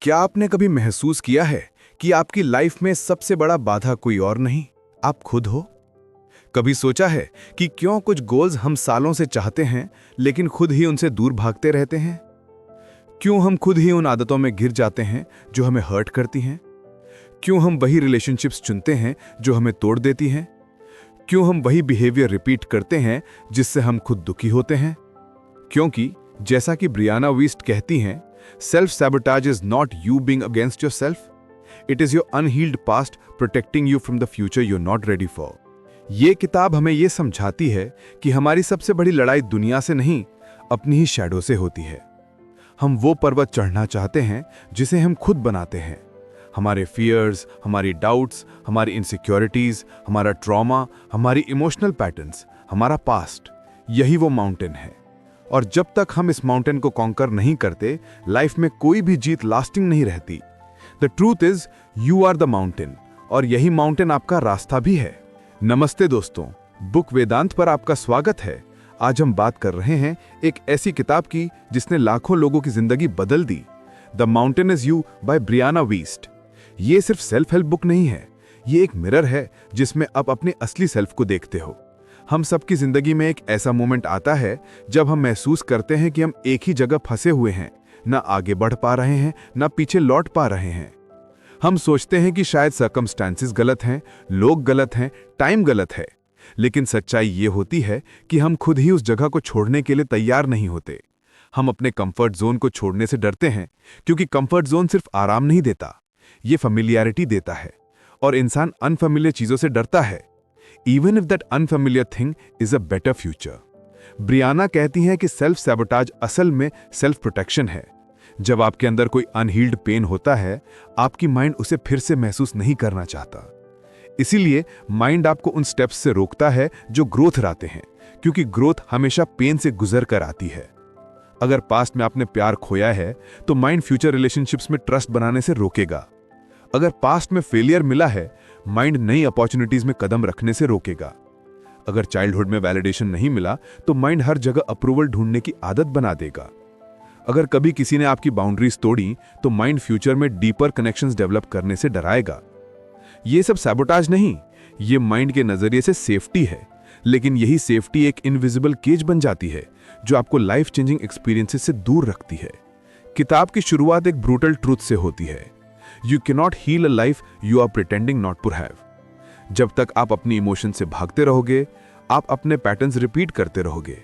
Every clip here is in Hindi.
क्या आपने कभी महसूस किया है कि आपकी लाइफ में सबसे बड़ा बाधा कोई और नहीं, आप खुद हो? कभी सोचा है कि क्यों कुछ गोल्स हम सालों से चाहते हैं लेकिन खुद ही उनसे दूर भागते रहते हैं? क्यों हम खुद ही उन आदतों में गिर जाते हैं जो हमें हर्ट करती हैं? क्यों हम वही रिलेशनशिप्स चुनते हैं जो हमें तोड़ देती हैं? क्यों हम वही बिहेवियर रिपीट करते हैं जिससे हम खुद दुखी होते हैं? क्योंकि जैसा कि ब्रियाना वीस्ट कहती हैं, self sabotage is not you being against yourself, it is your unhealed past protecting you from the future you are not ready for. ये किताब हमें यह समझाती है कि हमारी सबसे बड़ी लड़ाई दुनिया से नहीं, अपनी ही शैडो से होती है। हम वो पर्वत चढ़ना चाहते हैं जिसे हम खुद बनाते हैं। हमारे फियर्स, हमारी डाउट्स, हमारी इनसिक्योरिटीज, हमारा ट्रॉमा, हमारी इमोशनल पैटर्न्स, हमारा पास्ट, यही वो माउंटेन है। और जब तक हम इस माउंटेन को कॉन्कर नहीं करते, लाइफ में कोई भी जीत लास्टिंग नहीं रहती। The truth is you are the mountain, और यही माउंटेन आपका रास्ता भी है। नमस्ते दोस्तों, बुक वेदांत पर आपका स्वागत है। आज हम बात कर रहे हैं एक ऐसी किताब की जिसने लाखों लोगों की जिंदगी बदल दी, the mountain is you by Brianna Wiest. ये सिर्फ सेल्फ हेल्प बुक नहीं है, ये एक मिरर है जिसमें आप अपने असली सेल्फ को देखते हो। हम सबकी जिंदगी में एक ऐसा मोमेंट आता है जब हम महसूस करते हैं कि हम एक ही जगह फंसे हुए हैं, ना आगे बढ़ पा रहे हैं, ना पीछे लौट पा रहे हैं। हम सोचते हैं कि शायद सर्कमस्टेंसेस गलत हैं, लोग गलत हैं, टाइम गलत है, लेकिन सच्चाई ये होती है कि हम खुद ही उस जगह को छोड़ने के लिए तैयार नहीं होते। हम अपने कंफर्ट जोन को छोड़ने से डरते हैं, क्योंकि कंफर्ट जोन सिर्फ आराम नहीं देता, ये फेमिलियरिटी देता है, और इंसान अनफेमिलियर चीजों से डरता है, even if that unfamiliar thing is a better future। Brianna कहती हैं कि सेल्फ सैबोटाज असल में सेल्फ प्रोटेक्शन है। जब आपके अंदर कोई अनहील्ड पेन होता है, आपकी माइंड उसे फिर से महसूस नहीं करना चाहता। इसीलिए माइंड आपको उन स्टेप्स से रोकता है जो ग्रोथ लाते हैं, क्योंकि ग्रोथ हमेशा पेन से गुजर कर आती है। अगर पास्ट में आपने प्यार खोया है, तो माइंड फ्यूचर रिलेशनशिप्स में ट्रस्ट बनाने से रोकेगा। अगर पास्ट में फेलियर मिला है, माइंड नई अपॉर्चुनिटीज में कदम रखने से रोकेगा। अगर चाइल्डहुड में वैलिडेशन नहीं मिला, तो माइंड हर जगह अप्रूवल ढूंढने की आदत बना देगा। अगर कभी किसी ने आपकी बाउंड्रीज तोड़ी, तो माइंड फ्यूचर में डीपर कनेक्शंस डेवलप करने से डराएगा। ये सब सैबोटाज नहीं, ये माइंड के नजरिए से सेफ्टी है, लेकिन यही सेफ्टी एक इनविजिबल केज बन जाती है जो आपको लाइफ चेंजिंग एक्सपीरियंसेस से दूर रखती है। किताब की शुरुआत एक ब्रूटल ट्रूथ से होती है, You cannot heal a life you are pretending not to have। जब तक आप अपनी इमोशन से भागते रहोगे, आप अपने पैटर्न्स रिपीट करते रहोगे,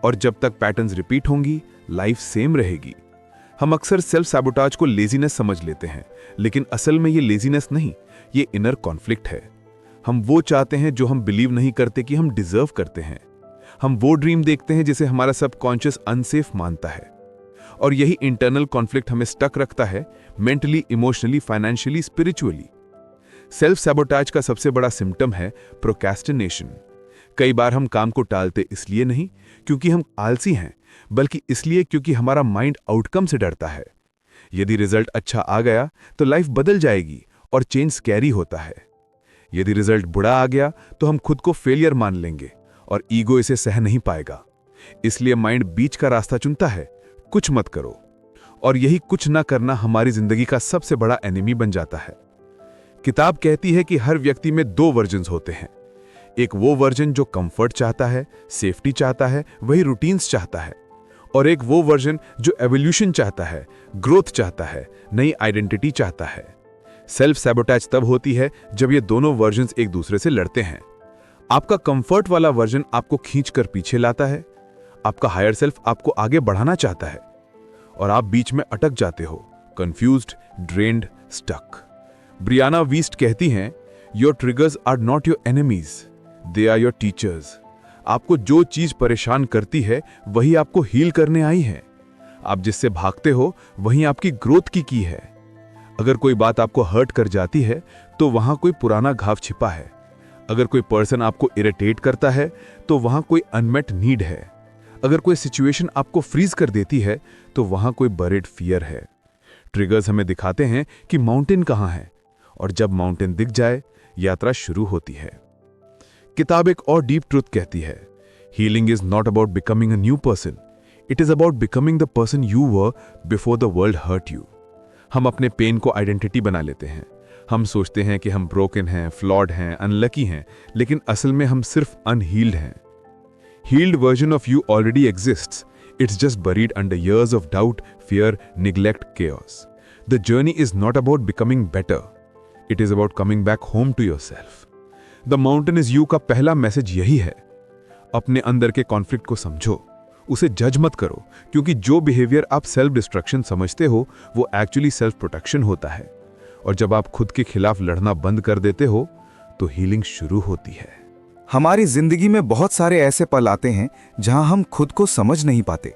और जब तक पैटर्न्स रिपीट होंगी, लाइफ सेम रहेगी। हम अक्सर सेल्फ सैबोटाज को लेजीनेस समझ लेते हैं, लेकिन असल में ये लेजीनेस नहीं, ये इनर कॉन्फ्लिक्ट है। हम वो चाहते हैं जो हम बिलीव नहीं करते कि हम डिजर्व करते हैं। हम वो ड्रीम देखते हैं जिसे हमारा सबकॉन्शियस अनसेफ मानता है, और यही इंटरनल कॉन्फ्लिक्ट हमें स्टक रखता है, mentally, emotionally, financially, spiritually. Self sabotage का सबसे बड़ा सिम्टम है प्रोक्रेस्टिनेशन। कई बार हम काम को टालते इसलिए नहीं क्योंकि हम आलसी हैं, बल्कि इसलिए क्योंकि हमारा माइंड आउटकम से डरता है। यदि रिजल्ट अच्छा आ गया तो लाइफ बदल जाएगी और चेंज स्कैरी होता है। यदि रिजल्ट बुरा आ गया तो हम खुद को फेलियर मान लेंगे और ईगो इसे सह नहीं पाएगा। इसलिए माइंड बीच का रास्ता चुनता है, कुछ मत करो, और यही कुछ ना करना हमारी जिंदगी का सबसे बड़ा एनिमी बन जाता है। किताब कहती है कि हर व्यक्ति में दो वर्जन्स होते हैं। एक वो वर्जन जो कंफर्ट चाहता है, सेफ्टी चाहता है, वही रूटीन्स चाहता है, और एक वो वर्जन जो एवोल्यूशन चाहता है, ग्रोथ चाहता है, नई आइडेंटिटी चाहता है। सेल्फ सैबोटाज तब होती है जब ये दोनों वर्जन्स एक दूसरे से लड़ते हैं। आपका कंफर्ट वाला वर्जन आपको खींचकर पीछे लाता है, आपका हायर सेल्फ आपको आगे बढ़ाना चाहता है, और आप बीच में अटक जाते हो, confused, drained, stuck. Brianna Wiest कहती हैं, your triggers are not your enemies, they are your teachers. आपको जो चीज परेशान करती है वही आपको हील करने आई है। आप जिससे भागते हो वही आपकी ग्रोथ की की है। अगर कोई बात आपको हर्ट कर जाती है तो वहां कोई पुराना घाव छिपा है। अगर कोई पर्सन आपको इरिटेट करता है तो वहां कोई अनमेट नीड है। अगर कोई सिचुएशन आपको फ्रीज कर देती है तो वहां कोई बरीड फियर है। ट्रिगर्स हमें दिखाते हैं कि माउंटेन कहां है, और जब माउंटेन दिख जाए, यात्रा शुरू होती है। किताब एक और डीप ट्रूथ कहती है, healing is not about becoming a new person, it is about becoming the person you were before the world hurt you. हम अपने पेन को आइडेंटिटी बना लेते हैं। हम सोचते हैं कि हम ब्रोकन हैं, फ्लॉड हैं, अनलकी हैं, लेकिन असल में हम सिर्फ अनहील्ड हैं। Healed version of you already exists, it's just buried under years of doubt, fear, neglect, chaos. The journey is not about becoming better. It is about coming back home to yourself. The mountain is you का पहला मैसेज यही है। अपने अंदर के कॉन्फ्लिक्ट को समझो, उसे जज मत करो, क्योंकि जो बिहेवियर आप सेल्फ डिस्ट्रक्शन समझते हो वो एक्चुअली सेल्फ प्रोटेक्शन होता है। और जब आप खुद के खिलाफ लड़ना बंद कर देते हो तो हीलिंग शुरू होती है। हमारी जिंदगी में बहुत सारे ऐसे पल आते हैं जहां हम खुद को समझ नहीं पाते।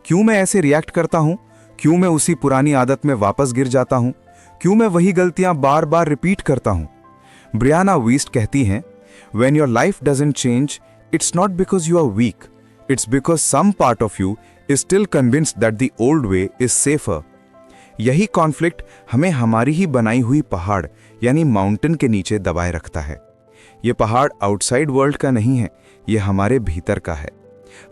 क्यों मैं ऐसे रिएक्ट करता हूं? क्यों मैं उसी पुरानी आदत में वापस गिर जाता हूं? क्यों मैं वही गलतियां बार बार रिपीट करता हूं? ब्रियाना वीस्ट कहती हैं, When your life doesn't change, it's not because you are weak. It's because some part of you is still convinced that the old way is safer. यही कॉन्फ्लिक्ट हमें हमारी ही बनाई हुई पहाड़ यानी माउंटेन के नीचे दबाए रखता है। ये पहाड़ आउटसाइड वर्ल्ड का नहीं है, ये हमारे भीतर का है।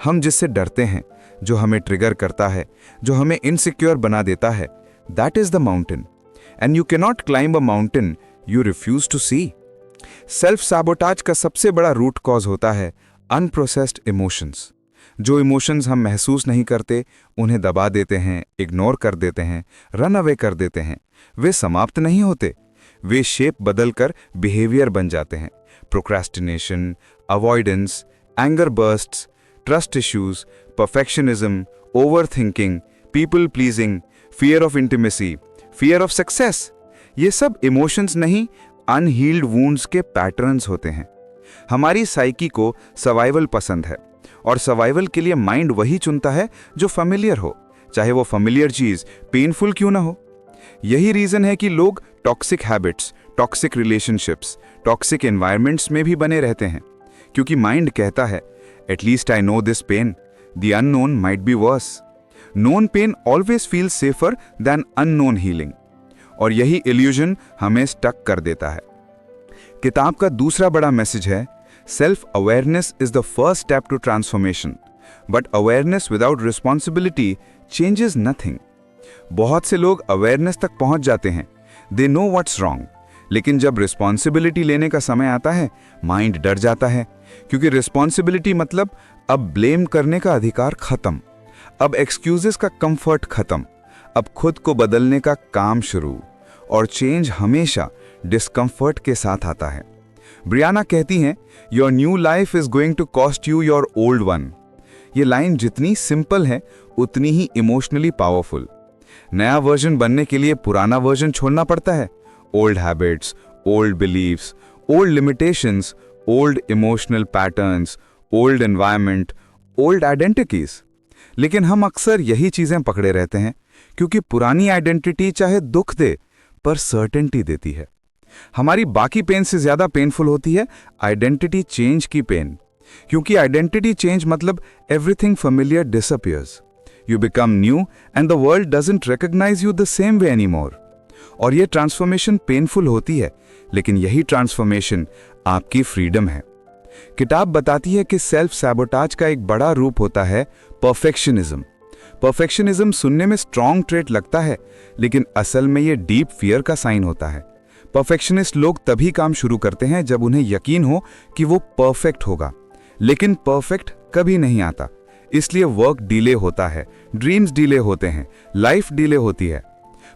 हम जिससे डरते हैं, जो हमें ट्रिगर करता है, जो हमें इनसिक्योर बना देता है, that is the mountain. And you cannot climb a mountain you refuse to see. Self sabotage का सबसे बड़ा रूट कॉज होता है अनप्रोसेस्ड इमोशंस। जो इमोशंस हम महसूस नहीं करते, उन्हें दबा देते हैं, इग्नोर कर देते हैं, रन अवे कर देते हैं। वे समाप्त नहीं होते, वे शेप बदलकर बिहेवियर बन जाते हैं। Procrastination, avoidance, anger bursts, trust issues, perfectionism, overthinking, people pleasing, fear of intimacy, fear of success, ये सब इमोशंस नहीं, अनहील्ड वुंड्स के पैटर्न्स होते हैं। हमारी साइकी को सर्वाइवल पसंद है और सर्वाइवल के लिए माइंड वही चुनता है जो फैमिलियर हो, चाहे वो फैमिलियर चीज पेनफुल क्यों ना हो। यही रीजन है कि लोग toxic habits, toxic relationships, toxic environments में भी बने रहते हैं, क्योंकि माइंड कहता है at least I know this pain, the unknown might be worse. Known pain always feel safer than unknown healing, और यही इल्यूजन हमें स्टक कर देता है। किताब का दूसरा बड़ा मैसेज है, self awareness is the first step to transformation, but awareness without responsibility changes nothing. बहुत से लोग अवेयरनेस तक पहुंच जाते हैं, दे नो व्हाट्स रॉन्ग, लेकिन जब रिस्पॉन्सिबिलिटी लेने का समय आता है माइंड डर जाता है, क्योंकि रिस्पॉन्सिबिलिटी मतलब अब ब्लेम करने का अधिकार खत्म, अब एक्सक्यूजेस का कंफर्ट खत्म, अब खुद को बदलने का काम शुरू। और चेंज हमेशा डिस्कंफर्ट के साथ आता है। ब्रियाना कहती हैं, your new life is going to cost you your old one. ये लाइन जितनी सिंपल है उतनी ही इमोशनली पावरफुल। नया वर्जन बनने के लिए पुराना वर्जन छोड़ना पड़ता है। Old habits, old beliefs, old limitations, old emotional patterns, old environment, old identities. लेकिन हम अक्सर यही चीजें पकड़े रहते हैं, क्योंकि पुरानी आइडेंटिटी चाहे दुख दे पर सर्टेनिटी देती है। हमारी बाकी पेन से ज्यादा पेनफुल होती है आइडेंटिटी चेंज की पेन, क्योंकि आइडेंटिटी चेंज मतलब everything familiar disappears, you become new and the world doesn't recognise you the same way anymore. और ये ट्रांसफॉर्मेशन पेनफुल होती है, लेकिन यही ट्रांसफॉर्मेशन आपकी फ्रीडम है। किताब बताती है कि सेल्फ सैबोटाज का एक बड़ा रूप होता है परफेक्शनिज्म। परफेक्शनिज्म सुनने में स्ट्रॉन्ग ट्रेट लगता है, लेकिन असल में ये डीप फियर का साइन होता है। परफेक्शनिस्ट लोग तभी काम शुरू करते हैं जब उन्हें यकीन हो कि वो परफेक्ट होगा, लेकिन परफेक्ट कभी नहीं आता। इसलिए वर्क डिले होता है, ड्रीम्स डिले होते हैं, लाइफ डिले होती है।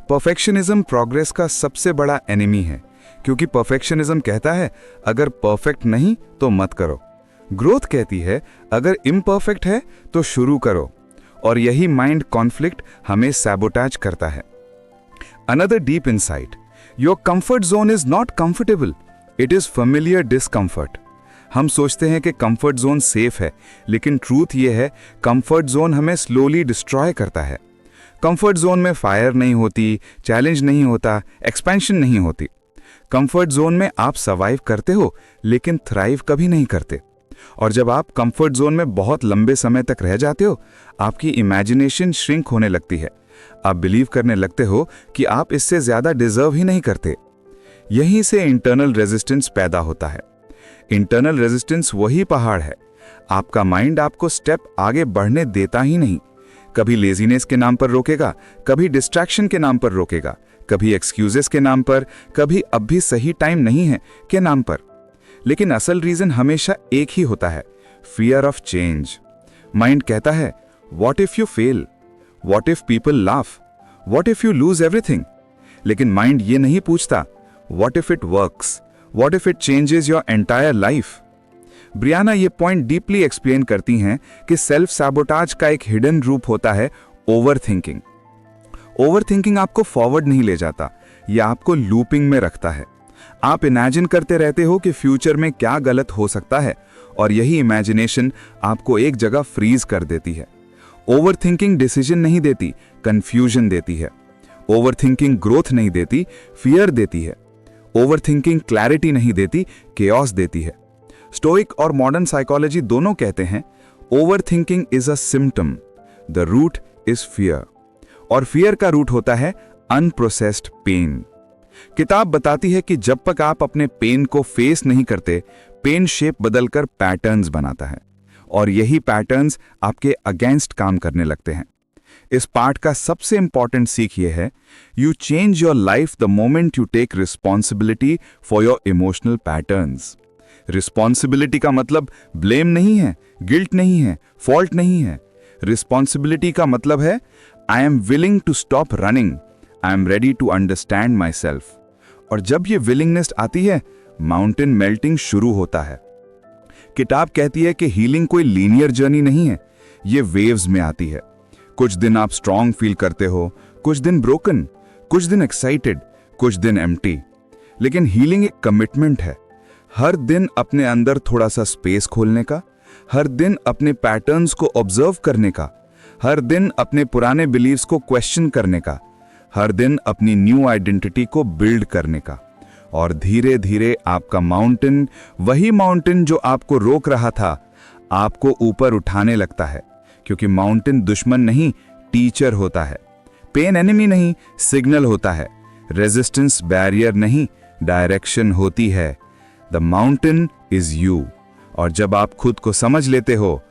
परफेक्शनिज्म प्रोग्रेस का सबसे बड़ा एनिमी है, क्योंकि परफेक्शनिज्म कहता है अगर परफेक्ट नहीं तो मत करो। ग्रोथ कहती है अगर इम्परफेक्ट है तो शुरू करो। और यही माइंड कॉन्फ्लिक्ट हमें सैबोटाज करता है। Another deep insight, your comfort zone is not comfortable, it is familiar discomfort. हम सोचते हैं कि कंफर्ट जोन सेफ है, लेकिन ट्रूथ ये है कंफर्ट जोन हमें स्लोली डिस्ट्रॉय करता है। कंफर्ट जोन में फायर नहीं होती, चैलेंज नहीं होता, एक्सपेंशन नहीं होती। कंफर्ट जोन में आप सर्वाइव करते हो, लेकिन थ्राइव कभी नहीं करते। और जब आप कंफर्ट जोन में बहुत लंबे समय तक रह जाते हो, आपकी इमेजिनेशन श्रिंक होने लगती है। आप बिलीव करने लगते हो कि आप इससे ज्यादा डिजर्व ही नहीं करते। यहीं से इंटरनल रेजिस्टेंस पैदा होता है। इंटरनल रेजिस्टेंस वही पहाड़ है। आपका माइंड आपको स्टेप आगे बढ़ने देता ही नहीं। कभी लेजीनेस के नाम पर रोकेगा, कभी डिस्ट्रैक्शन के नाम पर रोकेगा, कभी एक्सक्यूजेस के नाम पर, कभी अब भी सही टाइम नहीं है के नाम पर। लेकिन असल रीजन हमेशा एक ही होता है, फियर ऑफ चेंज। माइंड कहता है, what if you fail, what if people laugh, what if you lose everything. लेकिन माइंड ये नहीं पूछता, what if it works, what if it changes your entire life. Brianna ये पॉइंट डीपली एक्सप्लेन करती हैं कि सेल्फ सैबोटाज का एक हिडन रूप होता है ओवर थिंकिंग। ओवर थिंकिंग आपको फॉरवर्ड नहीं ले जाता, यह आपको लूपिंग में रखता है। आप इमेजिन करते रहते हो कि फ्यूचर में क्या गलत हो सकता है, और यही इमेजिनेशन आपको एक जगह फ्रीज कर देती है। ओवर थिंकिंग डिसीजन नहीं देती, कंफ्यूजन देती है। ओवर थिंकिंग ग्रोथ नहीं देती, फियर देती है। ओवर थिंकिंग क्लैरिटी नहीं देती, केओस देती है। स्टोइक और मॉडर्न साइकोलॉजी दोनों कहते हैं, overthinking is a symptom, the root is fear, और फियर का रूट होता है अनप्रोसेस्ड पेन। किताब बताती है कि जब तक आप अपने पेन को फेस नहीं करते, पेन शेप बदलकर पैटर्न्स बनाता है, और यही पैटर्न्स आपके अगेंस्ट काम करने लगते हैं। इस पार्ट का सबसे इंपॉर्टेंट सीख यह है, you change your life the moment you take responsibility for your emotional patterns. Responsibility का मतलब ब्लेम नहीं है, गिल्ट नहीं है, फॉल्ट नहीं है। रिस्पॉन्सिबिलिटी का मतलब है, I am willing to stop running, I am ready to understand myself. और जब ये विलिंगनेस आती है, माउंटेन मेल्टिंग शुरू होता है। किताब कहती है कि हीलिंग कोई लीनियर जर्नी नहीं है, ये वेव्स में आती है। कुछ दिन आप स्ट्रांग फील करते हो, कुछ दिन ब्रोकन, कुछ दिन एक्साइटेड, कुछ दिन एम्प्टी। लेकिन हीलिंग एक कमिटमेंट है, हर दिन अपने अंदर थोड़ा सा स्पेस खोलने का, हर दिन अपने पैटर्न्स को ऑब्जर्व करने का, हर दिन अपने पुराने बिलीव्स को क्वेश्चन करने का, हर दिन अपनी न्यू आइडेंटिटी को बिल्ड करने का। और धीरे धीरे आपका माउंटेन, वही माउंटेन जो आपको रोक रहा था, आपको ऊपर उठाने लगता है। क्योंकि माउंटेन दुश्मन नहीं, टीचर होता है। पेन एनिमी नहीं, सिग्नल होता है। रेजिस्टेंस बैरियर नहीं, डायरेक्शन होती है। The mountain is you. और जब आप खुद को समझ लेते हो,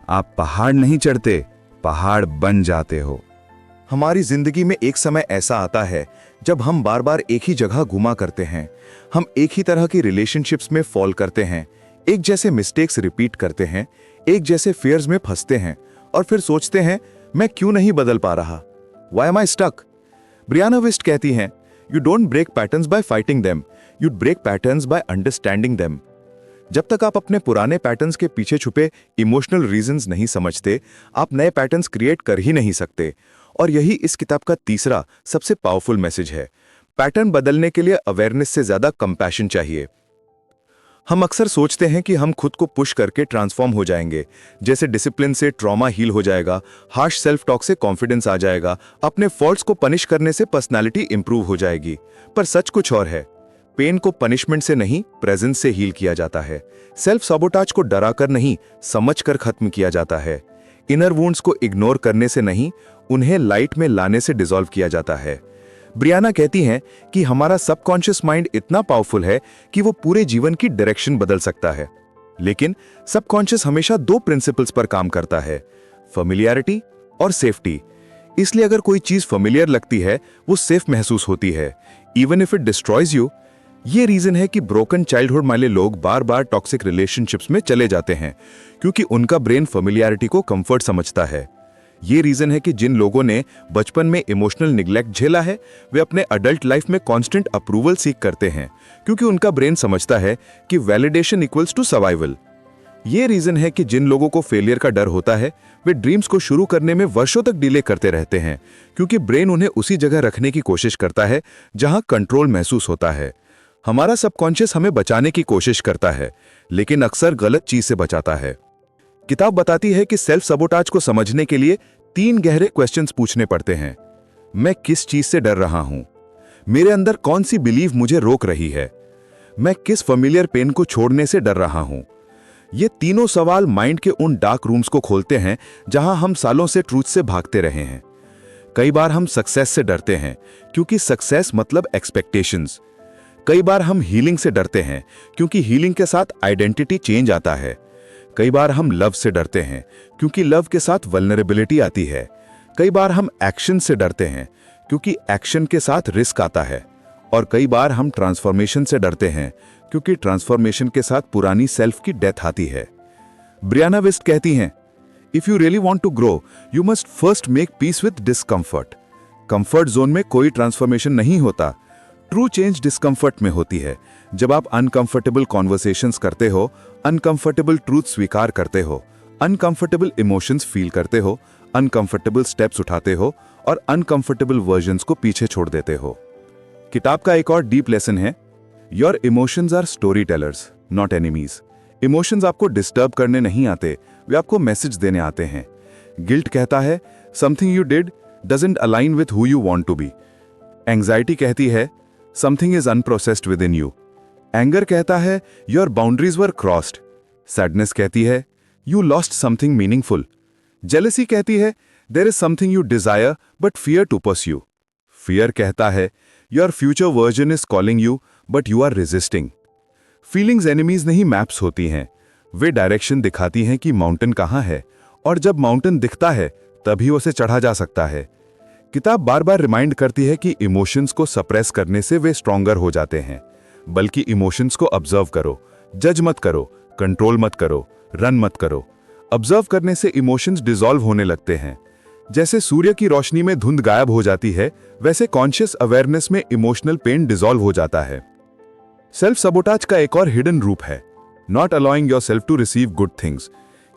आप पहाड़ नहीं चढ़ते, पहाड़ बन जाते हो। हमारी जिंदगी में एक समय ऐसा आता है जब हम बार बार एक ही जगह घुमा करते हैं। हम एक ही तरह की रिलेशनशिप्स में फॉल करते हैं, एक जैसे मिस्टेक्स रिपीट करते हैं, एक जैसे फियर्स में फंसते हैं, और फिर सोचते हैं, मैं क्यों नहीं बदल पा रहा? Why am I stuck? Brianna Wiest कहती हैं, You don't break patterns by fighting them. You break patterns by understanding them. जब तक आप अपने पुराने पैटर्न्स के पीछे छुपे इमोशनल रीजंस नहीं समझते, आप नए पैटर्न्स क्रिएट कर ही नहीं सकते। और यही इस किताब का तीसरा सबसे पावरफुल मैसेज है। पैटर्न बदलने के लिए अवेयरनेस से ज्यादा कंपैशन चाहिए। हम अक्सर सोचते हैं कि हम खुद को पुश करके ट्रांसफॉर्म हो जाएंगे, जैसे डिसिप्लिन से ट्रॉमा हील हो जाएगा, हार्श सेल्फ टॉक से कॉन्फिडेंस आ जाएगा, अपने फॉल्ट्स को पनिश करने से पर्सनालिटी इंप्रूव हो जाएगी। पर सच कुछ और है। पेन को पनिशमेंट से नहीं, प्रेजेंस से हील किया जाता है। सेल्फ सबोटाज को डराकर नहीं, समझकर खत्म किया जाता है। इनर वुंड्स को इग्नोर करने से नहीं, उन्हें लाइट में लाने से डिसॉल्व किया जाता है। ब्रियाना कहती हैं कि हमारा सबकॉन्शियस माइंड इतना पावरफुल है कि वो पूरे जीवन की डायरेक्शन बदल सकता है। लेकिन सबकॉन्शियस हमेशा दो प्रिंसिपल्स पर काम करता है, फेमिलियरिटी और सेफ्टी। इसलिए अगर कोई चीज फेमिलियर लगती है, वो सेफ महसूस होती है, even if it destroys you. ये रीजन है कि ब्रोकन चाइल्डहुड वाले लोग बार बार टॉक्सिक रिलेशनशिप्स में चले जाते हैं, क्योंकि उनका ब्रेन फेमिलियरिटी को कंफर्ट समझता है। ये रीजन है कि जिन लोगों ने बचपन में इमोशनल निग्लेक्ट झेला है, वे अपने अडल्ट लाइफ में कांस्टेंट अप्रूवल सीख करते हैं, क्योंकि उनका ब्रेन समझता है कि वैलिडेशन इक्वल्स टू सर्वाइवल। ये रीजन है कि जिन लोगों को फेलियर का डर होता है, वे ड्रीम्स को शुरू करने में वर्षों तक डिले करते रहते हैं, क्योंकि ब्रेन उन्हें उसी जगह रखने की कोशिश करता है जहां कंट्रोल महसूस होता है। हमारा सबकॉन्शियस हमें बचाने की कोशिश करता है, लेकिन अक्सर गलत चीज से बचाता है। किताब बताती है कि सेल्फ सबोटाज को समझने के लिए 3 गहरे क्वेश्चंस पूछने पड़ते हैं। मैं किस चीज से डर रहा हूं? मेरे अंदर कौन सी बिलीव मुझे रोक रही है? मैं किस फेमिलियर पेन को छोड़ने से डर रहा हूं? ये तीनों सवाल माइंड के उन डार्क रूम्स को खोलते हैं जहां हम सालों से ट्रूथ से भागते रहे हैं। कई बार हम सक्सेस से डरते हैं, क्योंकि सक्सेस मतलब एक्सपेक्टेशंस। कई बार हम हीलिंग से डरते हैं, क्योंकि हीलिंग के साथ आइडेंटिटी चेंज आता है। कई बार हम लव से डरते हैं, क्योंकि लव के साथ वल्नरेबिलिटी आती है। कई बार हम एक्शन से डरते हैं, क्योंकि एक्शन के साथ रिस्क आता है, और कई बार हम ट्रांसफॉर्मेशन से डरते हैं क्योंकि ट्रांसफॉर्मेशन के साथ पुरानी सेल्फ की डेथ आती है। ब्रियाना विस्ट कहती हैं, if you really want to grow you must first make peace with discomfort. Comfort zone में कोई ट्रांसफॉर्मेशन नहीं होता, ट्रू चेंज डिस्कम्फर्ट में होती है। जब आप अनकंफर्टेबल कॉन्वर्सेशंस करते हो, अनकंफर्टेबल ट्रूथ स्वीकार करते हो, अनकंफर्टेबल इमोशंस फील करते हो, अनकंफर्टेबल स्टेप्स उठाते हो और अनकंफर्टेबल वर्जन्स को पीछे छोड़ देते हो। किताब का एक और डीप लेसन है, your emotions are story tellers not enemies. Emotions आपको डिस्टर्ब करने नहीं आते, वे आपको मैसेज देने आते हैं। गिल्ट कहता है something you did doesn't align with who you want to be. Anxiety कहती है something is unprocessed within you. Anger कहता है your boundaries were crossed. Sadness कहती है you lost something meaningful. Jealousy कहती है there is something you desire but fear to pursue. Fear कहता है your future version is calling you but you are resisting. Feelings enemies नहीं मैप्स होती हैं, वे डायरेक्शन दिखाती हैं कि माउंटेन कहाँ है, और जब माउंटेन दिखता है तभी उसे चढ़ा जा सकता है। किताब बार बार रिमाइंड करती है कि इमोशंस को सप्रेस करने से वे स्ट्रॉन्गर हो जाते हैं, बल्कि इमोशंस को ऑब्जर्व करो, जज मत करो, कंट्रोल मत करो, रन मत करो। ऑब्जर्व करने से इमोशंस डिसॉल्व होने लगते हैं। जैसे सूर्य की रोशनी में धुंध गायब हो जाती है, वैसे कॉन्शियस अवेयरनेस में इमोशनल पेन डिसॉल्व हो जाता है। सेल्फ सबोटाज का एक और हिडन रूप है not allowing yourself to receive good things.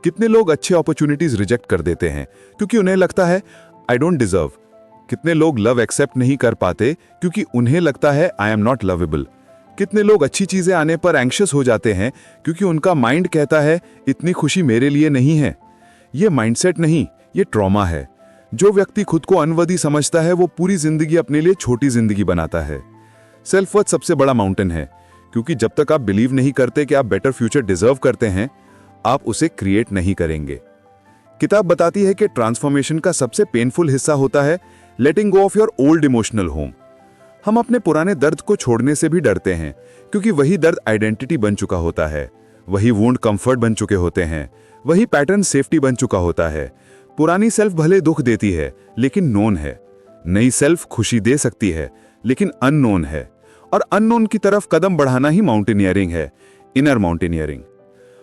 कितने लोग अच्छे अपॉर्चुनिटीज रिजेक्ट कर देते हैं क्योंकि उन्हें लगता है आई डोंट डिजर्व। कितने लोग लव एक्सेप्ट नहीं कर पाते क्योंकि उन्हें लगता है आई एम नॉट लवेबल। कितने लोग अच्छी चीजें आने पर एंग्शियस हो जाते हैं क्योंकि उनका माइंड कहता है इतनी खुशी मेरे लिए नहीं है। ये माइंडसेट नहीं, ये ट्रॉमा है। जो व्यक्ति खुद को अनवर्दी समझता है वो पूरी जिंदगी अपने लिए छोटी जिंदगी बनाता है। सेल्फ वर्थ सबसे बड़ा माउंटेन है, क्योंकि जब तक आप बिलीव नहीं करते कि आप बेटर फ्यूचर डिजर्व करते हैं, आप उसे क्रिएट नहीं करेंगे। किताब बताती है कि ट्रांसफॉर्मेशन का सबसे पेनफुल हिस्सा होता है letting go of your old emotional home. हम अपने पुराने दर्द को छोड़ने से भी डरते हैं क्योंकि वही दर्द आइडेंटिटी बन चुका होता है, वही वुंड कंफर्ट बन चुके होते हैं, वही पैटर्न सेफ्टी बन चुका होता है। पुरानी सेल्फ भले दुख देती है लेकिन नोन है, नई सेल्फ खुशी दे सकती है लेकिन अननोन है, और अननोन की तरफ कदम बढ़ाना ही माउंटेनियरिंग है, इनर माउंटेनियरिंग।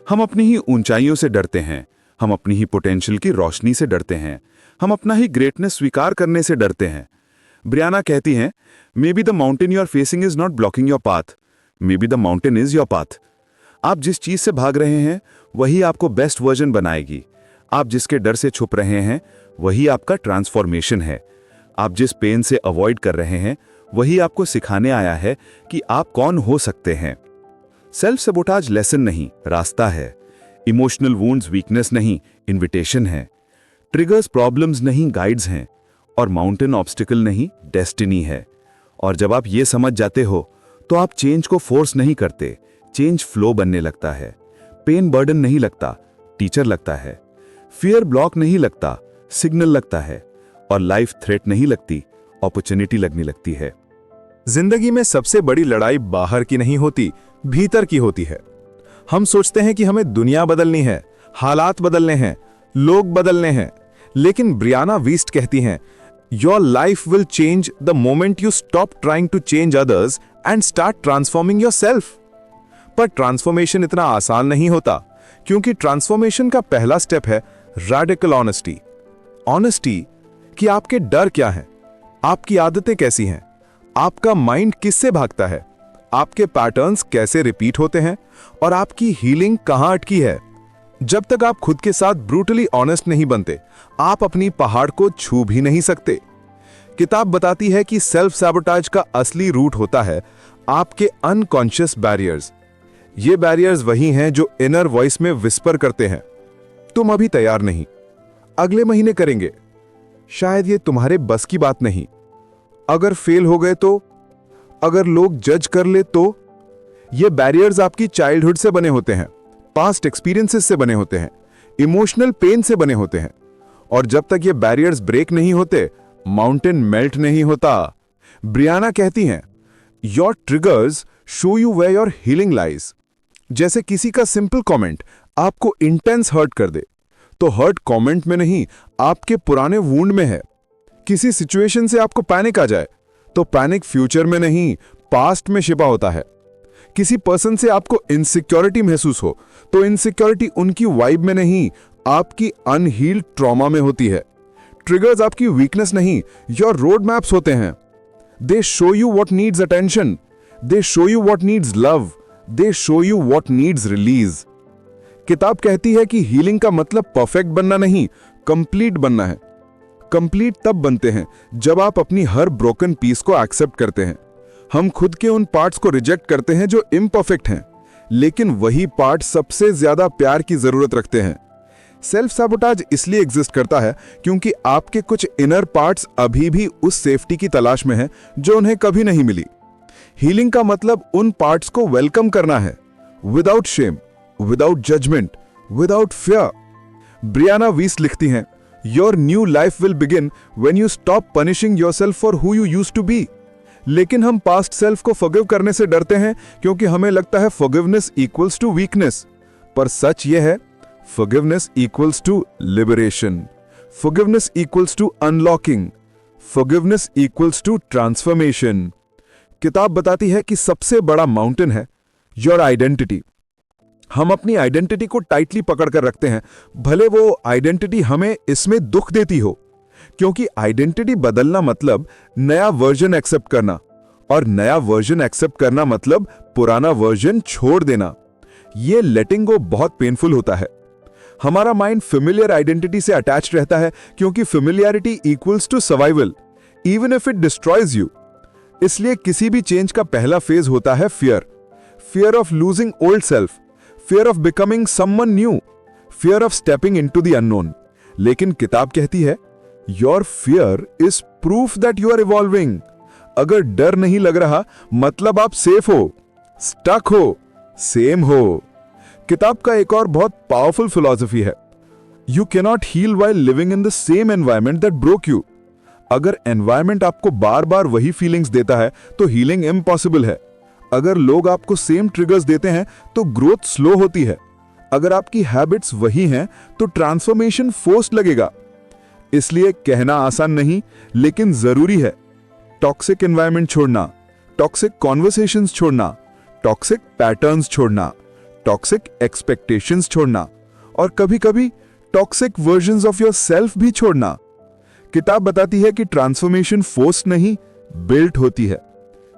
हम अपनी ही ऊंचाइयों से डरते हैं, हम अपनी ही पोटेंशियल की रोशनी से डरते हैं, हम अपना ही ग्रेटनेस स्वीकार करने से डरते हैं। ब्रियाना कहती हैं maybe the mountain you are facing is not blocking your path, maybe the mountain is your path. आप जिस चीज से भाग रहे हैं वही आपको बेस्ट वर्जन बनाएगी। आप जिसके डर से छुप रहे हैं वही आपका ट्रांसफॉर्मेशन है। आप जिस पेन से अवॉइड कर रहे हैं वही आपको सिखाने आया है कि आप कौन हो सकते हैं। सेल्फ सबोटाज लेसन नहीं, रास्ता है। इमोशनल वुंड्स वीकनेस नहीं, इन्विटेशन है। ट्रिगर्स प्रॉब्लम्स नहीं, गाइड्स हैं। और माउंटेन ऑब्स्टिकल नहीं, डेस्टिनी है। और जब आप ये समझ जाते हो तो आप चेंज को फोर्स नहीं करते, चेंज फ्लो बनने लगता है। पेन बर्डन नहीं लगता, टीचर लगता है। फियर ब्लॉक नहीं लगता, सिग्नल लगता है। और लाइफ थ्रेट नहीं लगती, अपॉर्चुनिटी लगने लगती है। जिंदगी में सबसे बड़ी लड़ाई बाहर की नहीं होती, भीतर की होती है। हम सोचते हैं कि हमें दुनिया बदलनी है, हालात बदलने हैं, लोग बदलने हैं, लेकिन ब्रियाना वीस्ट कहती हैं your life will change the moment you stop trying to change others and start transforming yourself. पर ट्रांसफॉर्मेशन इतना आसान नहीं होता, क्योंकि ट्रांसफॉर्मेशन का पहला स्टेप है रैडिकल ऑनेस्टी। ऑनेस्टी कि आपके डर क्या हैं, आपकी आदतें कैसी हैं, आपका माइंड किससे भागता है, आपके पैटर्न्स कैसे रिपीट होते हैं और आपकी हीलिंग कहां अटकी है। जब तक आप खुद के साथ ब्रूटली ऑनेस्ट नहीं बनते, आप अपनी पहाड़ को छू भी नहीं सकते। किताब बताती है कि सेल्फ सैबोटाज का असली रूट होता है आपके अनकॉन्शियस बैरियर्स। ये बैरियर्स वही हैं जो इनर वॉइस में विस्पर करते हैं, तुम अभी तैयार नहीं, अगले महीने करेंगे, शायद ये तुम्हारे बस की बात नहीं, अगर फेल हो गए तो, अगर लोग जज कर ले तो। ये बैरियर्स आपकी चाइल्डहुड से बने होते हैं, पास्ट एक्सपीरियंसेस से बने होते हैं, इमोशनल पेन से बने होते हैं। और जब तक ये बैरियर्स ब्रेक नहीं होते, माउंटेन मेल्ट नहीं होता। ब्रियाना कहती हैं your triggers show you where your healing lies. जैसे किसी का सिंपल कमेंट आपको इंटेंस हर्ट कर दे, तो हर्ट कमेंट में नहीं, आपके पुराने वुंड में है। किसी सिचुएशन से आपको पैनिक आ जाए तो पैनिक फ्यूचर में नहीं, पास्ट में छिपा होता है। किसी पर्सन से आपको इनसिक्योरिटी महसूस हो तो इनसिक्योरिटी उनकी वाइब में नहीं, आपकी अनहील्ड ट्रॉमा में होती है। ट्रिगर्स आपकी वीकनेस नहीं, योर रोड मैप्स होते हैं। दे show you what needs attention, they show you what needs love, they show you what needs release. किताब कहती है कि हीलिंग का मतलब परफेक्ट बनना नहीं, कंप्लीट बनना है। कंप्लीट तब बनते हैं जब आप अपनी हर ब्रोकन पीस को एक्सेप्ट करते हैं। हम खुद के उन पार्ट्स को रिजेक्ट करते हैं जो इम्परफेक्ट हैं, लेकिन वही पार्ट सबसे ज्यादा प्यार की जरूरत रखते हैं। सेल्फ सैबोटाज इसलिए एग्जिस्ट करता है क्योंकि आपके कुछ इनर पार्ट्स अभी भी उस सेफ्टी की तलाश में हैं जो उन्हें कभी नहीं मिली। हीलिंग का मतलब उन पार्ट्स को वेलकम करना है, without shame, without judgement, without fear. Brianna Wiest लिखती हैं, your new life will begin when you stop punishing yourself for who you used to be. लेकिन हम पास्ट सेल्फ को फॉरगिव करने से डरते हैं क्योंकि हमें लगता है फॉरगिवनेस इक्वल्स टू वीकनेस। पर सच यह है, forgiveness equals to liberation, forgiveness equals to unlocking, forgiveness equals to transformation. किताब बताती है कि सबसे बड़ा माउंटेन है योर आइडेंटिटी। हम अपनी आइडेंटिटी को टाइटली पकड़ कर रखते हैं, भले वो आइडेंटिटी हमें इसमें दुख देती हो, क्योंकि आइडेंटिटी बदलना मतलब नया वर्जन एक्सेप्ट करना, और नया वर्जन एक्सेप्ट करना मतलब पुराना वर्जन छोड़ देना। ये लेटिंग गो बहुत पेनफुल होता है। हमारा माइंड फेमिलियर आइडेंटिटी से अटैच्ड रहता है क्योंकि familiarity equals to survival, even if it destroys you. इसलिए किसी भी चेंज का पहला फेज होता है fear, fear of losing old self, fear of becoming someone new, fear of stepping into the unknown. लेकिन किताब कहती है, your fear is proof that you are evolving. अगर डर नहीं लग रहा मतलब आप सेफ हो, स्टक हो, सेम हो। किताब का एक और बहुत पावरफुल फिलॉसफी है, you cannot heal while living in the same environment that broke you. अगर एनवायरमेंट आपको बार बार वही फीलिंग्स देता है तो हीलिंग इम्पॉसिबल है। अगर लोग आपको सेम ट्रिगर्स देते हैं तो ग्रोथ स्लो होती है। अगर आपकी हैबिट्स वही हैं तो ट्रांसफॉर्मेशन फोर्स्ड लगेगा। इसलिए कहना आसान नहीं लेकिन जरूरी है, टॉक्सिक एनवायरनमेंट छोड़ना, टॉक्सिक कॉन्वर्सेशंस छोड़ना, टॉक्सिक पैटर्न्स छोड़ना, टॉक्सिक एक्सपेक्टेशंस छोड़ना, और कभी कभी toxic versions of your self भी छोड़ना। किताब बताती है कि ट्रांसफॉर्मेशन फोर्स नहीं, बिल्ट होती है,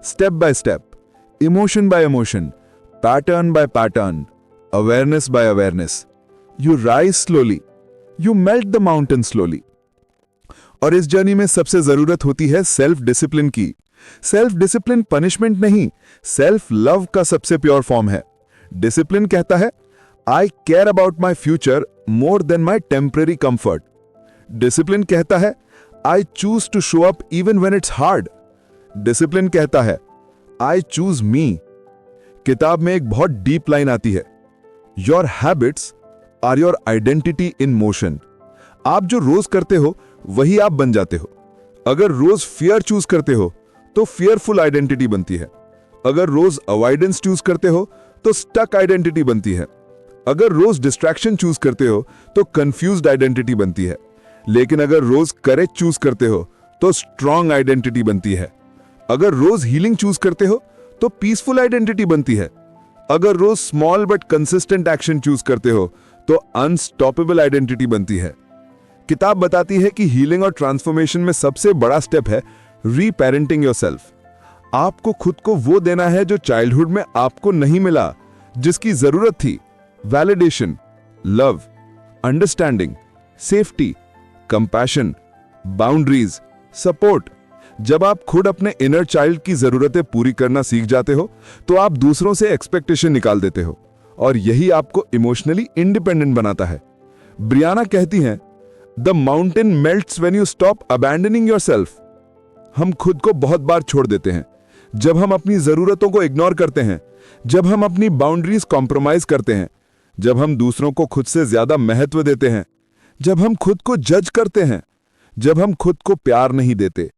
step by step, emotion by emotion, pattern by pattern, awareness by awareness. You rise slowly, you melt the mountain slowly. और इस जर्नी में सबसे जरूरत होती है सेल्फ डिसिप्लिन की। सेल्फ डिसिप्लिन पनिशमेंट नहीं, सेल्फ लव का सबसे प्योर फॉर्म है। डिसिप्लिन कहता है, I care about my future more than my temporary comfort. Discipline कहता है, I choose to show up even when it's hard. Discipline कहता है, आई चूज मी। किताब में एक बहुत डीप लाइन आती है, your habits are your identity in motion. आप जो रोज करते हो वही आप बन जाते हो। अगर रोज फियर चूज करते हो तो फियरफुल आइडेंटिटी बनती है। अगर रोज अवॉइडेंस चूज करते हो तो स्टक आइडेंटिटी बनती है। अगर रोज डिस्ट्रैक्शन चूज करते हो तो कंफ्यूज्ड आइडेंटिटी बनती है। लेकिन अगर रोज करेज चूज करते हो तो स्ट्रॉन्ग आइडेंटिटी बनती है। अगर रोज हीलिंग चूज करते हो तो पीसफुल आइडेंटिटी बनती है। अगर रोज small but consistent action choose करते हो तो अनस्टॉपेबल आइडेंटिटी बनती है। किताब बताती है कि हीलिंग और ट्रांसफॉर्मेशन में सबसे बड़ा स्टेप है रीपेरेंटिंग योरसेल्फ। आपको खुद को वो देना है जो चाइल्डहुड में आपको नहीं मिला, जिसकी जरूरत थी। Validation, love, understanding, safety, compassion, boundaries, support. जब आप खुद अपने इनर चाइल्ड की जरूरतें पूरी करना सीख जाते हो तो आप दूसरों से एक्सपेक्टेशन निकाल देते हो, और यही आपको इमोशनली इंडिपेंडेंट बनाता है। ब्रियाना कहती हैं, the mountain melts when you stop abandoning yourself. हम खुद को बहुत बार छोड़ देते हैं जब हम अपनी जरूरतों को इग्नोर करते हैं, जब हम अपनी बाउंड्रीज कॉम्प्रोमाइज करते हैं, जब हम दूसरों को खुद से ज्यादा महत्व देते हैं, जब हम खुद को जज करते हैं, जब हम खुद को प्यार नहीं देते।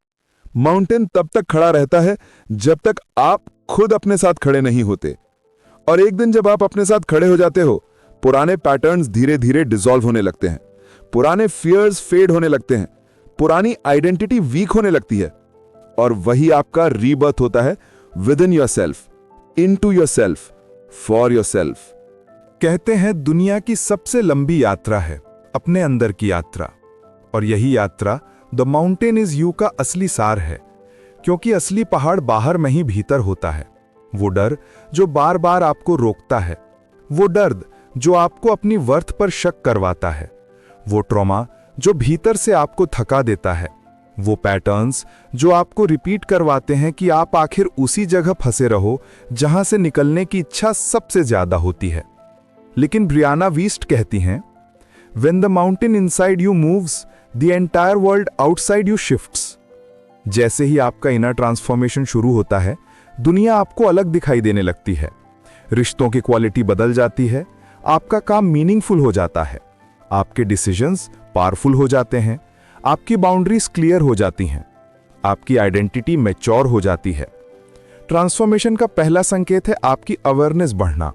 माउंटेन तब तक खड़ा रहता है जब तक आप खुद अपने साथ खड़े नहीं होते। और एक दिन जब आप अपने साथ खड़े हो जाते हो, पुराने पैटर्न्स धीरे धीरे डिसॉल्व होने लगते हैं, पुराने फियर्स फेड होने लगते हैं, पुरानी आइडेंटिटी वीक होने लगती है और वही आपका रीबर्थ होता है within yourself, into yourself, for yourself. कहते हैं दुनिया की सबसे लंबी यात्रा है अपने अंदर की यात्रा, और यही यात्रा द माउंटेन इज यू का असली सार है, क्योंकि असली पहाड़ बाहर में ही भीतर होता है। वो डर जो बार बार आपको रोकता है, वो दर्द जो आपको अपनी वर्थ पर शक करवाता है, वो ट्रॉमा जो भीतर से आपको थका देता है, वो पैटर्न्स जो आपको रिपीट करवाते हैं कि आप आखिर उसी जगह फंसे रहो जहां से निकलने की इच्छा सबसे ज्यादा होती है। लेकिन ब्रियाना वीस्ट कहती हैं, When the mountain inside you moves, the entire world outside you shifts। जैसे ही आपका इनर ट्रांसफॉर्मेशन शुरू होता है, दुनिया आपको अलग दिखाई देने लगती है, रिश्तों की क्वालिटी बदल जाती है, आपका काम मीनिंगफुल हो जाता है, आपके डिसीजंस पावरफुल हो जाते हैं, आपकी बाउंड्रीज क्लियर हो जाती हैं, आपकी आइडेंटिटी मैच्योर हो जाती है। ट्रांसफॉर्मेशन का पहला संकेत है आपकी अवेयरनेस बढ़ना।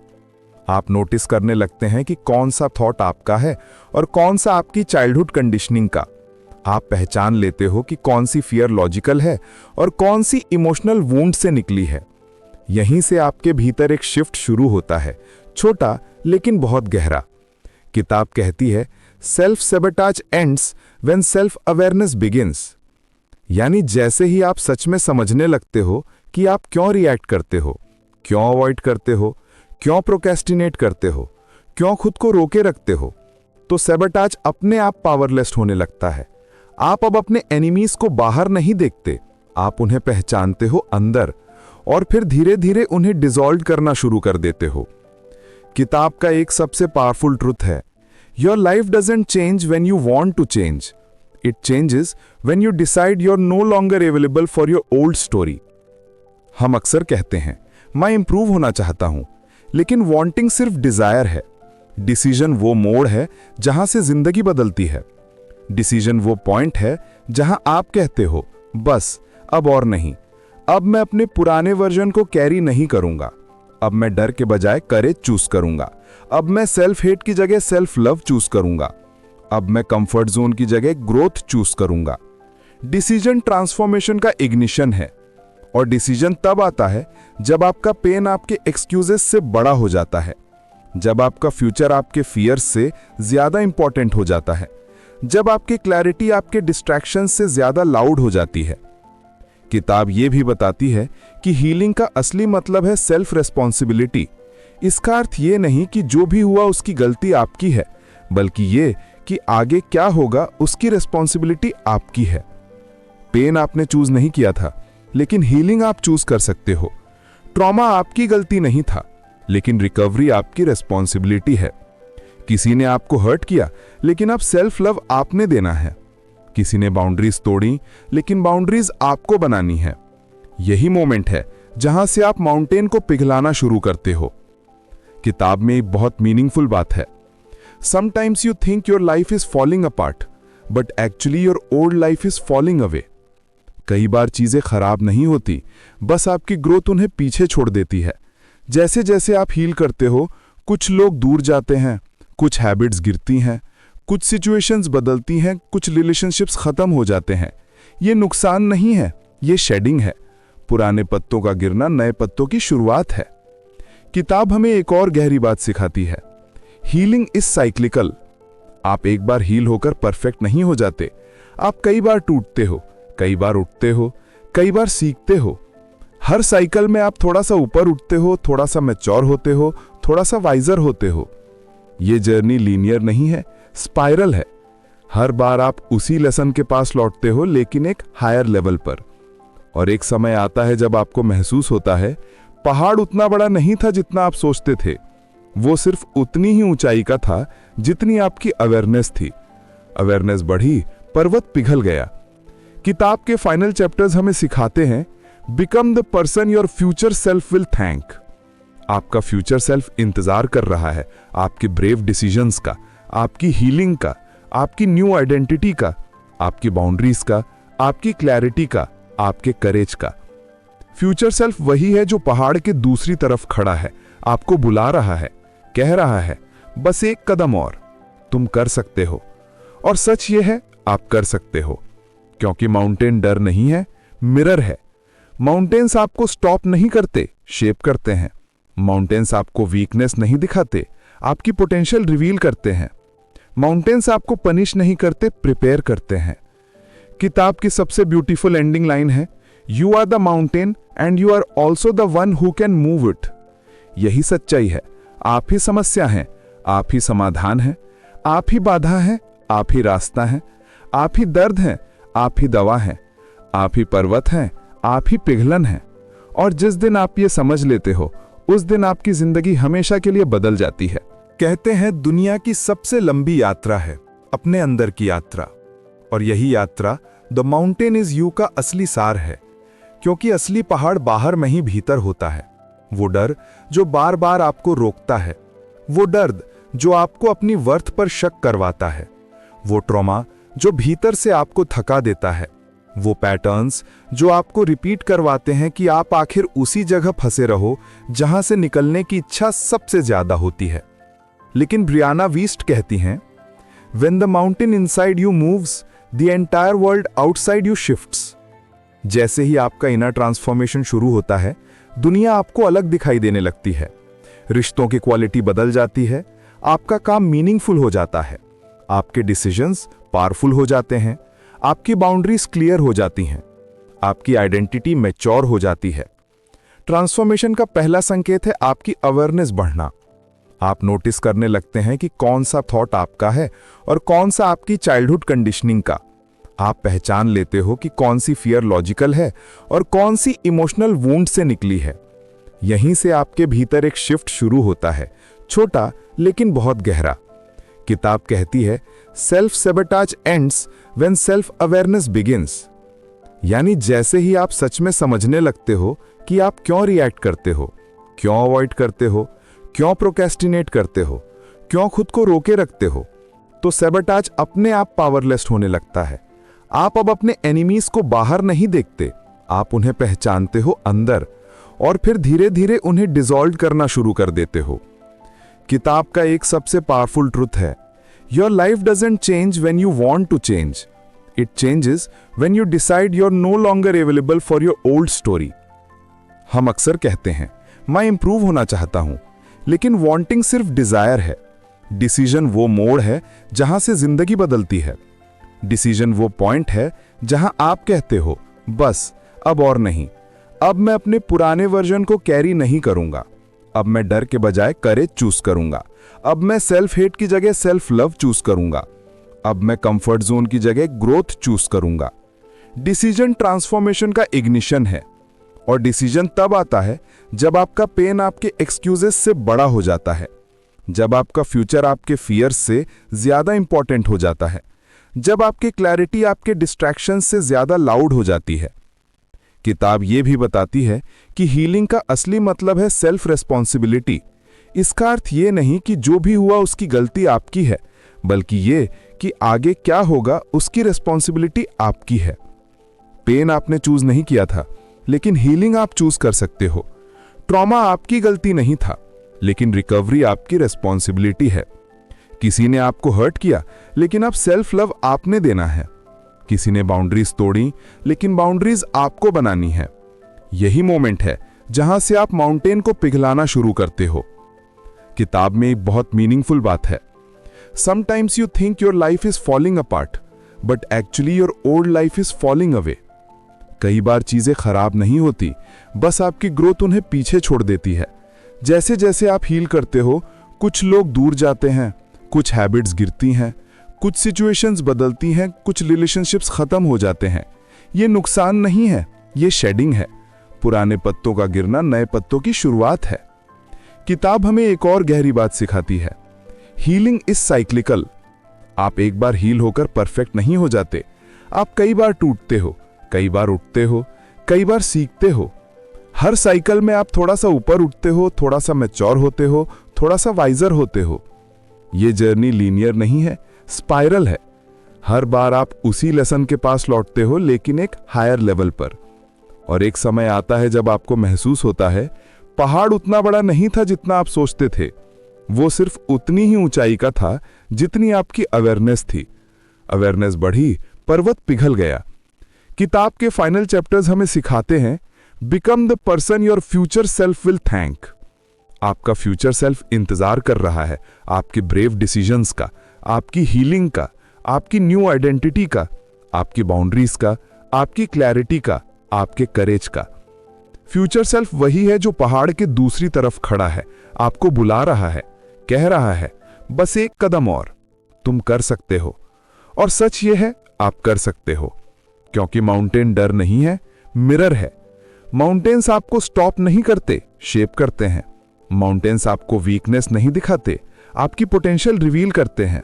आप नोटिस करने लगते हैं कि कौन सा थॉट आपका है और कौन सा आपकी चाइल्डहुड कंडीशनिंग का। आप पहचान लेते हो कि कौन सी फियर लॉजिकल है और कौन सी इमोशनल वुंड से निकली है। यहीं से आपके भीतर एक शिफ्ट शुरू होता है, छोटा लेकिन बहुत गहरा। किताब कहती है self sabotage ends when self awareness begins. यानी जैसे ही आप सच में समझने लगते हो कि आप क्यों रिएक्ट करते हो, क्यों अवॉइड करते हो, क्यों प्रोक्रेस्टिनेट करते हो, क्यों खुद को रोके रखते हो, तो सेबोटाज अपने आप पावरलेस होने लगता है। आप अब अपने एनिमीज को बाहर नहीं देखते, आप उन्हें पहचानते हो अंदर, और फिर धीरे धीरे उन्हें डिसॉल्व करना शुरू कर देते हो। किताब का एक सबसे पावरफुल ट्रुथ है, your life doesn't change when you want to change, it changes when you decide you are no longer available for your old story. हम अक्सर कहते हैं मैं इंप्रूव होना चाहता हूं, लेकिन वांटिंग सिर्फ डिजायर है। डिसीजन वो मोड़ है जहां से जिंदगी बदलती है। डिसीजन वो पॉइंट है जहां आप कहते हो बस अब और नहीं, अब मैं अपने पुराने वर्जन को कैरी नहीं करूंगा, अब मैं डर के बजाय करेज चूज करूंगा, अब मैं सेल्फ हेट की जगह सेल्फ लव चूज करूंगा, अब मैं कंफर्ट जोन की जगह ग्रोथ चूज करूंगा। डिसीजन ट्रांसफॉर्मेशन का इग्निशन है, और डिसीजन तब आता है जब आपका पेन आपके एक्सक्यूजेस से बड़ा हो जाता है, जब आपका फ्यूचर आपके फियर्स से ज्यादा इंपॉर्टेंट हो जाता है, जब आपकी क्लैरिटी आपके डिस्ट्रैक्शन से ज्यादा लाउड हो जाती है। किताब यह भी बताती है कि हीलिंग का असली मतलब है सेल्फ रेस्पॉन्सिबिलिटी। इसका अर्थ यह नहीं कि जो भी हुआ उसकी गलती आपकी है, बल्कि यह कि आगे क्या होगा उसकी रेस्पॉन्सिबिलिटी आपकी है। पेन आपने चूज नहीं किया था, लेकिन हीलिंग आप चूज कर सकते हो। ट्रॉमा आपकी गलती नहीं था, लेकिन रिकवरी आपकी रेस्पॉन्सिबिलिटी है। किसी ने आपको हर्ट किया, लेकिन अब सेल्फ लव आपने देना है। किसी ने बाउंड्रीज तोड़ी, लेकिन बाउंड्रीज आपको बनानी है। यही मोमेंट है जहां से आप माउंटेन को पिघलाना शुरू करते हो। किताब में एक बहुत मीनिंगफुल बात है, sometimes you think your life is falling apart, but actually your old life is falling away. कई बार चीजें खराब नहीं होती, बस आपकी ग्रोथ उन्हें पीछे छोड़ देती है। जैसे जैसे आप हील करते हो, कुछ लोग दूर जाते हैं, कुछ हैबिट्स गिरती हैं, कुछ सिचुएशंस बदलती हैं, कुछ रिलेशनशिप्स खत्म हो जाते हैं। ये नुकसान नहीं है, ये शेडिंग है। पुराने पत्तों का गिरना नए पत्तों की शुरुआत है। किताब हमें एक और गहरी बात सिखाती है, हीलिंग इज साइक्लिकल। आप एक बार हील होकर परफेक्ट नहीं हो जाते, आप कई बार टूटते हो, कई बार उठते हो, कई बार सीखते हो। हर साइकिल में आप थोड़ा सा ऊपर उठते हो, थोड़ा सा मैच्योर होते हो, थोड़ा सा वाइजर होते हो। ये जर्नी लीनियर नहीं है, स्पाइरल है। हर बार आप उसी लेसन के पास लौटते हो, लेकिन एक हायर लेवल पर। और एक समय आता है जब आपको महसूस होता है पहाड़ उतना बड़ा नहीं था जितना आप सोचते थे, वो सिर्फ उतनी ही ऊंचाई का था जितनी आपकी अवेयरनेस थी। अवेयरनेस बढ़ी, पर्वत पिघल गया। किताब के फाइनल चैप्टर्स हमें सिखाते हैं, become the person your future self will thank. आपका फ्यूचर सेल्फ इंतजार कर रहा है आपके ब्रेव डिसीजंस का, आपकी हीलिंग का, आपकी न्यू आइडेंटिटी का, आपकी बाउंड्रीज का, आपकी क्लैरिटी का, आपके करेज का। फ्यूचर सेल्फ वही है जो पहाड़ के दूसरी तरफ खड़ा है, आपको बुला रहा है, कह रहा है बस एक कदम और, तुम कर सकते हो। और सच ये है, आप कर सकते हो। क्योंकि माउंटेन डर नहीं है, मिरर है। माउंटेन्स आपको स्टॉप नहीं करते, शेप करते हैं। माउंटेन्स आपको वीकनेस नहीं दिखाते, आपकी पोटेंशियल रिवील करते हैं। माउंटेन्स आपको पनिश नहीं करते, प्रिपेयर करते हैं। किताब की सबसे ब्यूटीफुल एंडिंग लाइन है, you are the mountain and you are also the one who can move it. यही सच्चाई है। आप ही समस्या हैं, आप ही समाधान हैं, आप ही बाधा हैं, आप ही रास्ता हैं, आप ही दर्द हैं, आप ही दवा हैं, आप ही पर्वत हैं, आप ही पिघलन हैं। और जिस दिन आप ये समझ लेते हो, उस दिन आपकी जिंदगी हमेशा के लिए बदल जाती है। कहते हैं दुनिया की सबसे लंबी यात्रा है अपने अंदर की यात्रा, और यही यात्रा द माउंटेन इज यू का असली सार है। क्योंकि असली पहाड़ बाहर में ही भीतर होता है। वो डर जो बार बार आपको रोकता है, वो दर्द जो आपको अपनी वर्थ पर शक करवाता है, वो ट्रॉमा जो भीतर से आपको थका देता है, वो पैटर्न्स जो आपको रिपीट करवाते हैं कि आप आखिर उसी जगह फंसे रहो जहां से निकलने की इच्छा सबसे ज्यादा होती है। लेकिन ब्रियाना वीस्ट कहती हैं, When the mountain inside you moves, the entire world outside you shifts। जैसे ही आपका इनर ट्रांसफॉर्मेशन शुरू होता है, दुनिया आपको अलग दिखाई देने लगती है। रिश्तों की क्वालिटी बदल जाती है, आपका काम मीनिंगफुल हो जाता है, आपके डिसीजंस पावरफुल हो जाते हैं, आपकी बाउंड्रीज क्लियर हो जाती हैं, आपकी आइडेंटिटी मैच्योर हो जाती है। ट्रांसफॉर्मेशन का पहला संकेत है आपकी अवेयरनेस बढ़ना। आप नोटिस करने लगते हैं कि कौन सा थॉट आपका है और कौन सा आपकी चाइल्डहुड कंडीशनिंग का। आप पहचान लेते हो कि कौन सी फियर लॉजिकल है और कौन सी इमोशनल वुंड से निकली है। यहीं से आपके भीतर एक शिफ्ट शुरू होता है, छोटा लेकिन बहुत गहरा। किताब कहती है, self sabotage ends when self awareness begins. यानी जैसे ही आप सच में समझने लगते हो कि आप क्यों रिएक्ट करते हो, क्यों अवॉइड करते हो, क्यों प्रोक्रेस्टिनेट करते हो, क्यों खुद को रोके रखते हो, तो सेबोटाज अपने आप पावरलेस होने लगता है। आप अब अपने एनिमीज को बाहर नहीं देखते, आप उन्हें पहचानते हो अंदर, और फिर धीरे धीरे उन्हें डिसॉल्व करना शुरू कर देते हो। किताब का एक सबसे पावरफुल ट्रुथ है, your life doesn't change when you want to change, it changes when you decide you are no longer available for your old story. हम अक्सर कहते हैं, मैं इंप्रूव होना चाहता हूं, लेकिन वांटिंग सिर्फ डिजायर है। डिसीजन वो मोड़ है जहां से जिंदगी बदलती है। डिसीजन वो पॉइंट है जहां आप कहते हो, बस अब और नहीं, अब मैं अपने पुराने वर्जन को कैरी नहीं करूंगा, अब मैं डर के बजाय करेज चूज करूंगा, अब मैं सेल्फ हेट की जगह सेल्फ लव चूज करूंगा, अब मैं कंफर्ट जोन की जगह ग्रोथ चूज करूंगा। डिसीजन ट्रांसफॉर्मेशन का इग्निशन है, और डिसीजन तब आता है जब आपका पेन आपके एक्सक्यूजेस से बड़ा हो जाता है, जब आपका फ्यूचर आपके फियर्स से ज्यादा इंपॉर्टेंट हो जाता है, जब आपकी क्लैरिटी आपके डिस्ट्रैक्शन से ज्यादा लाउड हो जाती है। किताब ये भी बताती है कि हीलिंग का असली मतलब है सेल्फ रेस्पॉन्सिबिलिटी। इसका अर्थ ये नहीं कि जो भी हुआ उसकी गलती आपकी है, बल्कि ये कि आगे क्या होगा उसकी रेस्पॉन्सिबिलिटी आपकी है। पेन आपने चूज नहीं किया था, लेकिन हीलिंग आप चूज कर सकते हो। ट्रॉमा आपकी गलती नहीं था, लेकिन रिकवरी आपकी रेस्पॉन्सिबिलिटी है। किसी ने आपको हर्ट किया, लेकिन अब सेल्फ लव आपने देना है। किसी ने बाउंड्रीज तोड़ी, लेकिन बाउंड्रीज आपको बनानी है। यही मोमेंट है जहां से आप माउंटेन को पिघलाना शुरू करते हो। किताब में एक बहुत मीनिंगफुल बात है, sometimes you think your life is falling apart, but actually your old life is falling away. कई बार चीजें खराब नहीं होती, बस आपकी ग्रोथ उन्हें पीछे छोड़ देती है। जैसे जैसे आप हील करते हो, कुछ लोग दूर जाते हैं, कुछ हैबिट्स गिरती हैं, कुछ सिचुएशंस बदलती हैं, कुछ रिलेशनशिप्स खत्म हो जाते हैं। ये नुकसान नहीं है, ये शेडिंग है। पुराने पत्तों का गिरना नए पत्तों की शुरुआत है। किताब हमें एक और गहरी बात सिखाती है, हीलिंग इज साइक्लिकल। आप एक बार हील होकर परफेक्ट नहीं हो जाते, आप कई बार टूटते हो, कई बार उठते हो, कई बार सीखते हो। हर साइकिल में आप थोड़ा सा ऊपर उठते हो, थोड़ा सा मैच्योर होते हो, थोड़ा सा वाइजर होते हो। ये जर्नी लीनियर नहीं है, स्पाइरल है। हर बार आप उसी लेसन के पास लौटते हो, लेकिन एक हायर लेवल पर। और एक समय आता है जब आपको महसूस होता है, पहाड़ उतना बड़ा नहीं था जितना आप सोचते थे, वो सिर्फ उतनी ही ऊंचाई का था जितनी आपकी अवेयरनेस थी। अवेयरनेस बढ़ी, पर्वत पिघल गया। किताब के फाइनल चैप्टर्स हमें सिखाते हैं, become the person your future self will thank. आपका फ्यूचर सेल्फ इंतजार कर रहा है आपके ब्रेव डिसीजंस का, आपकी हीलिंग का, आपकी न्यू आइडेंटिटी का, आपकी बाउंड्रीज का, आपकी क्लैरिटी का, आपके करेज का। फ्यूचर सेल्फ वही है जो पहाड़ के दूसरी तरफ खड़ा है, आपको बुला रहा है, कह रहा है बस एक कदम और, तुम कर सकते हो। और सच ये है, आप कर सकते हो, क्योंकि माउंटेन डर नहीं है, मिरर है। माउंटेन्स आपको स्टॉप नहीं करते, शेप करते हैं। माउंटेन्स आपको वीकनेस नहीं दिखाते, आपकी पोटेंशियल रिवील करते हैं।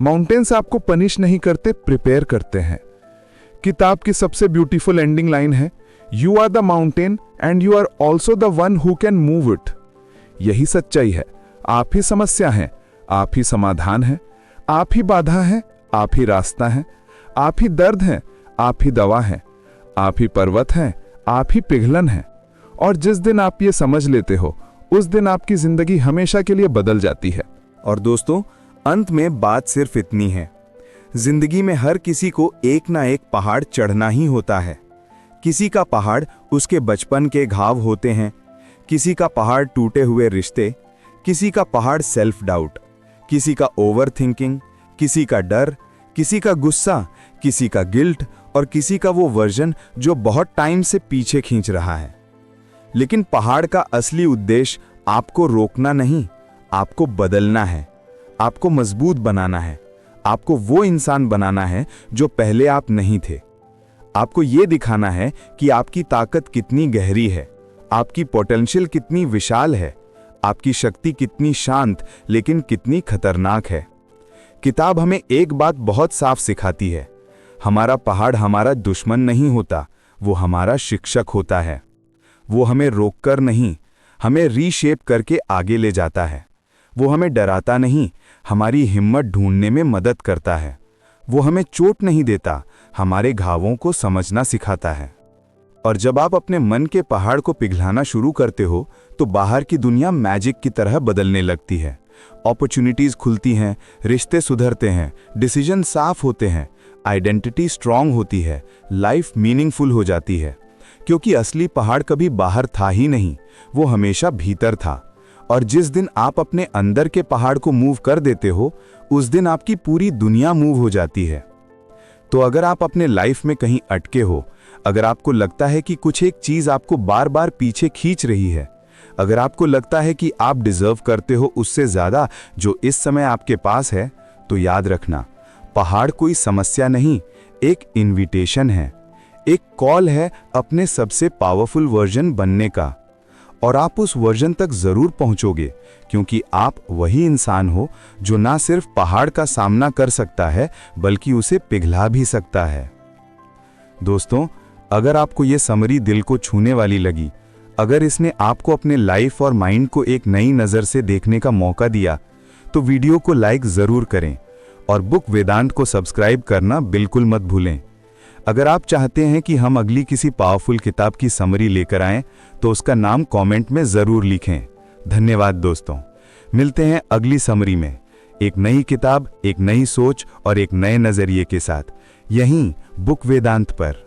माउंटेन्स आपको पनिश नहीं करते, प्रिपेयर करते हैं। किताब की सबसे ब्यूटीफुल एंडिंग लाइन है, you are the mountain and you are also the one who can move it. यही सच्चाई है, आप ही समस्या हैं, आप ही समाधान हैं, आप ही बाधा हैं, आप ही रास्ता हैं, आप ही दर्द हैं, आप ही दवा हैं, आप ही पर्वत हैं, आप ही पिघलन हैं। और जिस दिन आप ये समझ लेते हो, उस दिन आपकी जिंदगी हमेशा के लिए बदल जाती है। और दोस्तों, अंत में बात सिर्फ इतनी है, जिंदगी में हर किसी को एक ना एक पहाड़ चढ़ना ही होता है। किसी का पहाड़ उसके बचपन के घाव होते हैं, किसी का पहाड़ टूटे हुए रिश्ते, किसी का पहाड़ सेल्फ डाउट, किसी का ओवर थिंकिंग, किसी का डर, किसी का गुस्सा, किसी का गिल्ट और किसी का वो वर्जन जो बहुत टाइम से पीछे खींच रहा है। लेकिन पहाड़ का असली उद्देश्य आपको रोकना नहीं, आपको बदलना है, आपको मजबूत बनाना है, आपको वो इंसान बनाना है जो पहले आप नहीं थे। आपको ये दिखाना है कि आपकी ताकत कितनी गहरी है, आपकी पोटेंशियल कितनी विशाल है, आपकी शक्ति कितनी शांत लेकिन कितनी खतरनाक है। किताब हमें एक बात बहुत साफ सिखाती है, हमारा पहाड़ हमारा दुश्मन नहीं होता, वो हमारा शिक्षक होता है। वो हमें रोककर नहीं, हमें रीशेप करके आगे ले जाता है। वो हमें डराता नहीं, हमारी हिम्मत ढूंढने में मदद करता है। वो हमें चोट नहीं देता, हमारे घावों को समझना सिखाता है। और जब आप अपने मन के पहाड़ को पिघलाना शुरू करते हो, तो बाहर की दुनिया मैजिक की तरह बदलने लगती है। अपॉर्चुनिटीज खुलती हैं, रिश्ते सुधरते हैं, डिसीजन साफ होते हैं, आइडेंटिटी स्ट्रांग होती है, लाइफ मीनिंगफुल हो जाती है। क्योंकि असली पहाड़ कभी बाहर था ही नहीं, वो हमेशा भीतर था। और जिस दिन आप अपने अंदर के पहाड़ को मूव कर देते हो, उस दिन आपकी पूरी दुनिया मूव हो जाती है। तो अगर आप अपने लाइफ में कहीं अटके हो, अगर आपको लगता है कि कुछ एक चीज आपको बार बार पीछे खींच रही है, अगर आपको लगता है कि आप डिजर्व करते हो उससे ज्यादा जो इस समय आपके पास है, तो याद रखना, पहाड़ कोई समस्या नहीं, एक इनविटेशन है, एक कॉल है अपने सबसे पावरफुल वर्जन बनने का। और आप उस वर्जन तक जरूर पहुंचोगे, क्योंकि आप वही इंसान हो जो ना सिर्फ पहाड़ का सामना कर सकता है बल्कि उसे पिघला भी सकता है। दोस्तों, अगर आपको ये समरी दिल को छूने वाली लगी, अगर इसने आपको अपने लाइफ और माइंड को एक नई नज़र से देखने का मौका दिया, तो वीडियो को लाइक ज़रूर करें और बुक वेदांत को सब्सक्राइब करना बिल्कुल मत भूलें। अगर आप चाहते हैं कि हम अगली किसी पावरफुल किताब की समरी लेकर आएं, तो उसका नाम कमेंट में ज़रूर लिखें। धन्यवाद दोस्तों, मिलते हैं अगली समरी में, एक नई किताब, एक नई सोच और एक नए नज़रिए के साथ, यहीं बुक वेदांत पर।